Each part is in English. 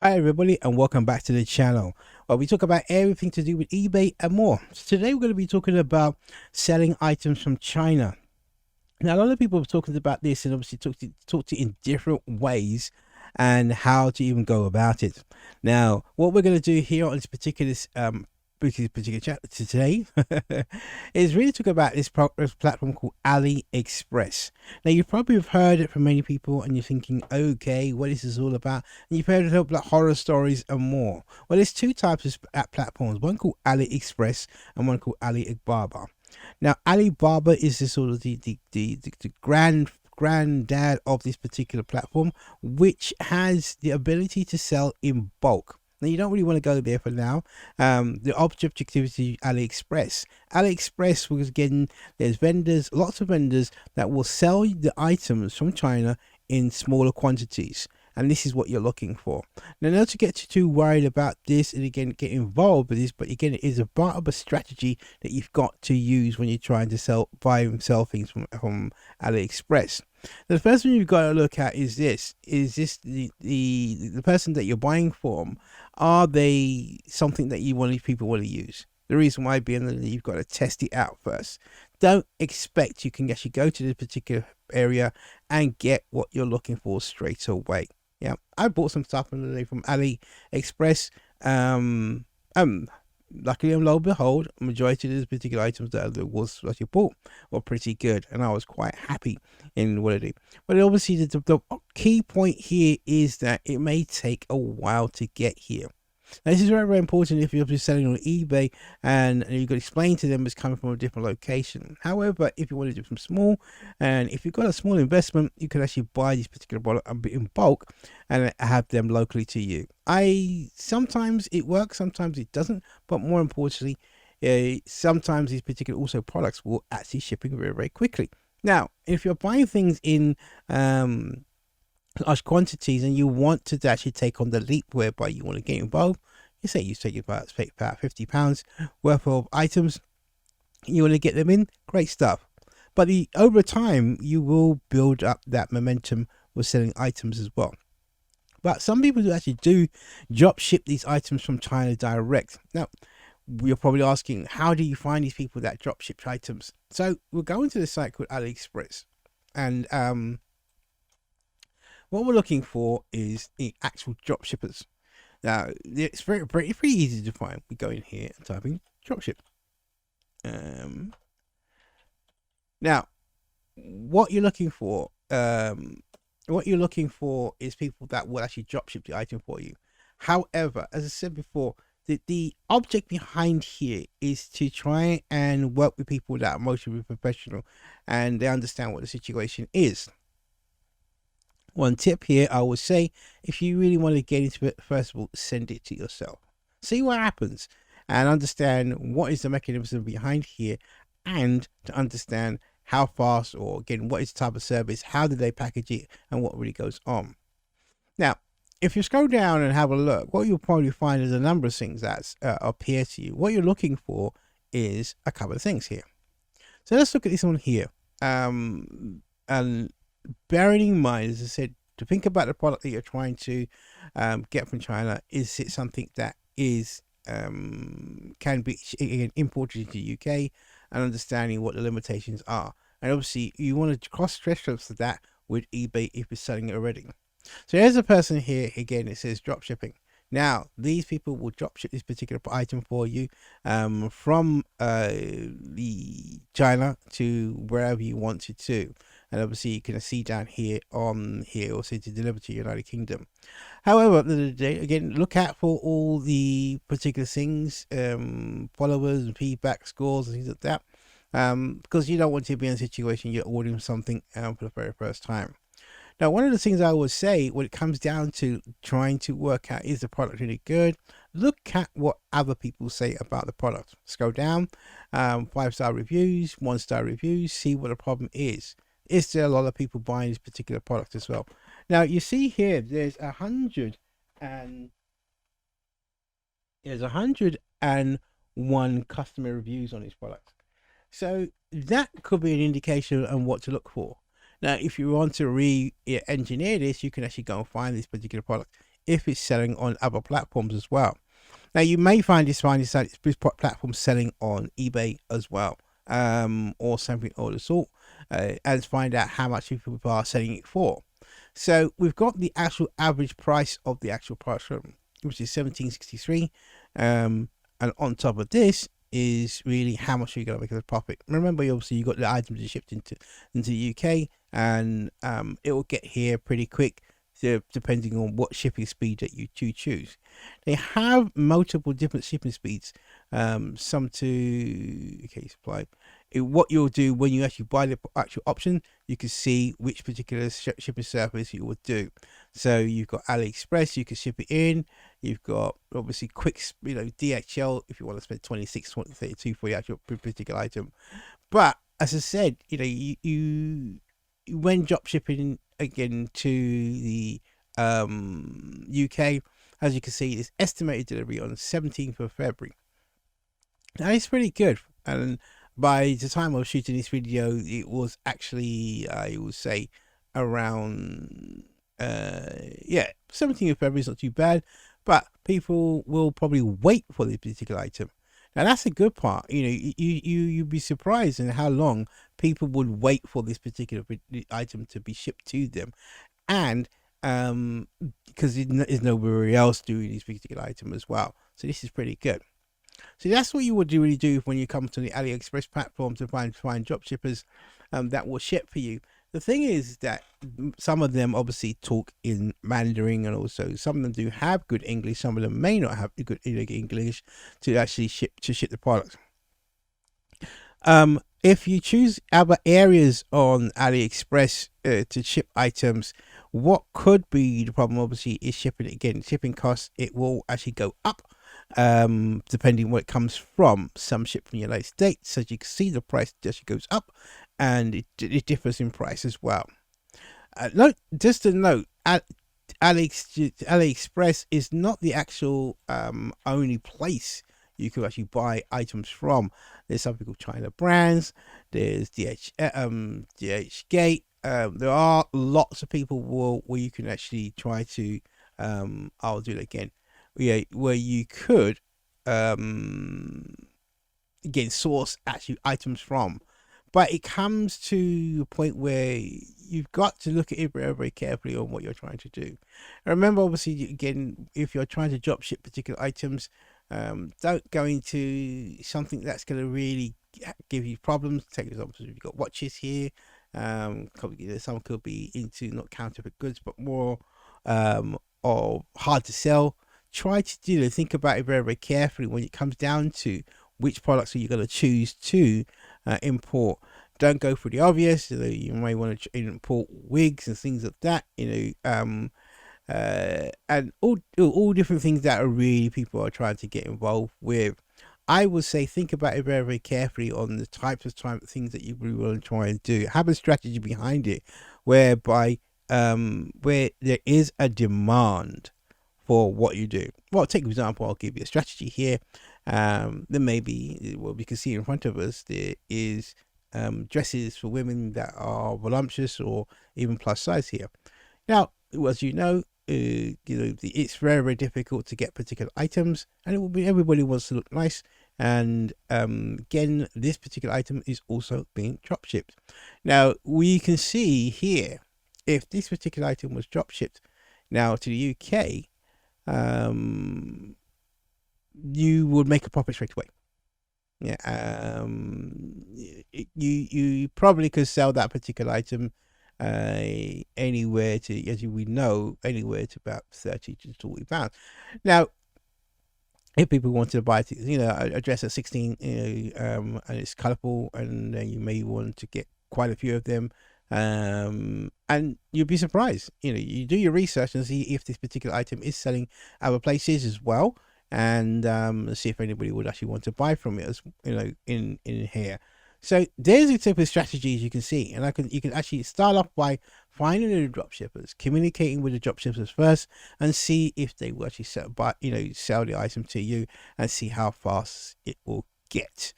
Hi everybody and welcome back to the channel where we talk about everything to do with eBay and more. So today we're going to be talking about selling items from China. Now a lot of people have talked about this and obviously talked it in different ways and how to even go about it. Now what we're going to do here on this particular chat today is really talk about this platform called AliExpress. Now you probably have heard it from many people and you're thinking, okay, what is this all about? And you've heard it about like horror stories and more. Well, there's two types of platforms, one called AliExpress and one called Alibaba. Now Alibaba is the sort of the granddad of this particular platform, which has the ability to sell in bulk. Now you don't really want to go there for now. The objective is AliExpress. AliExpress was getting there's vendors, lots of vendors that will sell the items from China in smaller quantities. And this is what you're looking for. Now, not to get too worried about this and again get involved with this, but again, it is a part of a strategy that you've got to use when you're trying to buy and sell things from AliExpress. The first thing you've got to look at is this: the person that you're buying from? Are they something that people want to use? The reason why being that you've got to test it out first. Don't expect you can actually go to this particular area and get what you're looking for straight away. Yeah, I bought some stuff from AliExpress. Luckily and lo and behold, majority of these particular items that I bought were pretty good, and I was quite happy in what I did. But obviously, the key point here is that it may take a while to get here. Now, this is very, very important if you're selling on eBay and you've got to explain to them it's coming from a different location. However, if you want to do some small, and if you've got a small investment, you can actually buy this particular product in bulk and have them locally to you. Sometimes it works, sometimes it doesn't, but more importantly, sometimes these particular also products will actually shipping very, very quickly. Now, if you're buying things in large quantities and you want to actually take on the leap whereby you want to get involved, you take about £50 worth of items, you want to get them in, great stuff. But over time you will build up that momentum with selling items as well. But some people do actually drop ship these items from China direct. Now you're probably asking, how do you find these people that drop ship items? So we're going to the site called AliExpress, and what we're looking for is the actual drop shippers. Now, it's pretty easy to find. We go in here and type in dropship. Now, what you're looking for, is people that will actually dropship the item for you. However, as I said before, the object behind here is to try and work with people that are mostly professional and they understand what the situation is. One tip here, I would say, if you really want to get into it, first of all, send it to yourself. See what happens and understand what is the mechanism behind here, and to understand how fast, or again, what is the type of service, how do they package it, and what really goes on. Now, if you scroll down and have a look, what you'll probably find is a number of things that appear to you. What you're looking for is a couple of things here. So let's look at this one here. And bearing in mind, as I said, to think about the product that you're trying to get from China. Is it something that is can be again imported into the UK, and understanding what the limitations are? And obviously you want to cross thresholds for that with eBay if you're selling it already. So here's a person here again. It says drop shipping. Now, these people will drop ship this particular item for you from the China to wherever you want it to. And obviously you can see down here on here also to deliver to the United Kingdom. However, at the end of the day, again, look out for all the particular things, followers and feedback scores and things like that, because you don't want to be in a situation you're ordering something for the very first time. Now, one of the things I would say when it comes down to trying to work out, is the product really good? Look at what other people say about the product. Scroll down, 5-star reviews, 1-star reviews, see what the problem is. Is there a lot of people buying this particular product as well? Now, you see here, there's 101 customer reviews on this product. So that could be an indication on what to look for. Now, if you want to re-engineer this, you can actually go and find this particular product if it's selling on other platforms as well. Now you may find this platform selling on eBay as well, or something of the sort, and find out how much people are selling it for. So we've got the actual average price of the actual price, which is 1763, and on top of this is really how much you're going to make as a profit. Remember, obviously you got the items shipped into the UK, and it will get here pretty quick, depending on what shipping speed that you choose. They have multiple different shipping speeds, some to supply. What you'll do when you actually buy the actual option, you can see which particular shipping service you would do. So you've got AliExpress, you can ship it in. You've got obviously quick, DHL if you want to spend 26, 32 for the actual particular item. But as I said, you when drop shipping again to the UK, as you can see, it's estimated delivery on the 17th of February. Now it's pretty good, and by the time I was shooting this video, it was actually, I would say, around 17th of February is not too bad, but people will probably wait for this particular item. Now that's a good part. You'd be surprised in how long people would wait for this particular item to be shipped to them, and because there's nobody else doing this particular item as well. So this is pretty good. So that's what you would really do when you come to the AliExpress platform to find drop shippers that will ship for you. The thing is that some of them obviously talk in Mandarin, and also some of them do have good English. Some of them may not have good English to actually ship the product. If you choose other areas on AliExpress to ship items, what could be the problem obviously is shipping. Again, shipping costs, it will actually go up depending where it comes from. Some ship from the United States, as you can see, the price just goes up, and it differs in price as well. Just a note, AliExpress is not the actual only place you can actually buy items from. There's something called China Brands, there's DHgate. There are lots of people where you can actually try to I'll do it again, where you could again source actually items from. But it comes to a point where you've got to look at it very, very carefully on what you're trying to do. And remember, obviously, again, if you're trying to drop ship particular items, don't go into something that's going to really give you problems. Take example, you've got watches here. Some could be into not counterfeit goods, but more or hard to sell. Try to think about it very, very carefully when it comes down to which products are you going to choose to import. Don't go for the obvious. You may want to import wigs and things like that. And all different things that are really people are trying to get involved with. I would say think about it very, very carefully on the types of things that you really want to try and do. Have a strategy behind it, whereby where there is a demand for what you do. Well, take example, I'll give you a strategy here. There may be, well, we can see in front of us, there is dresses for women that are voluptuous or even plus size here. Now, as you know, it's very, very difficult to get particular items, and it will be everybody wants to look nice. And again, this particular item is also being drop shipped. Now we can see here, if this particular item was drop shipped now to the UK, you would make a profit straight away. Yeah, you probably could sell that particular item anywhere to, as we know, anywhere to about 30 to 40 pounds. Now, if people wanted to buy it, a dress at 16, and it's colourful, and you may want to get quite a few of them, and you'll be surprised. You do your research and see if this particular item is selling other places as well, and see if anybody would actually want to buy from it, as in here. So there's a type of strategies you can see, and you can actually start off by finding the dropshippers, communicating with the dropshippers first, and see if they will actually sell the item to you, and see how fast it will get.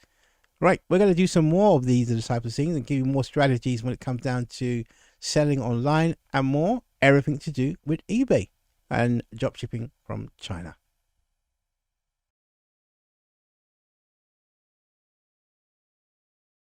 Right, we're going to do some more of these types of things and give you more strategies when it comes down to selling online and more, everything to do with eBay. and drop shipping from China.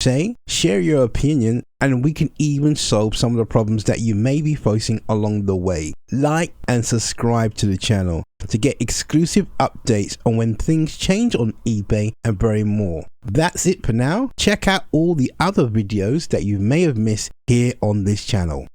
Say, share your opinion, and we can even solve some of the problems that you may be facing along the way. Like and subscribe to the channel to get exclusive updates on when things change on eBay and very more. That's it for now. Check out all the other videos that you may have missed here on this channel.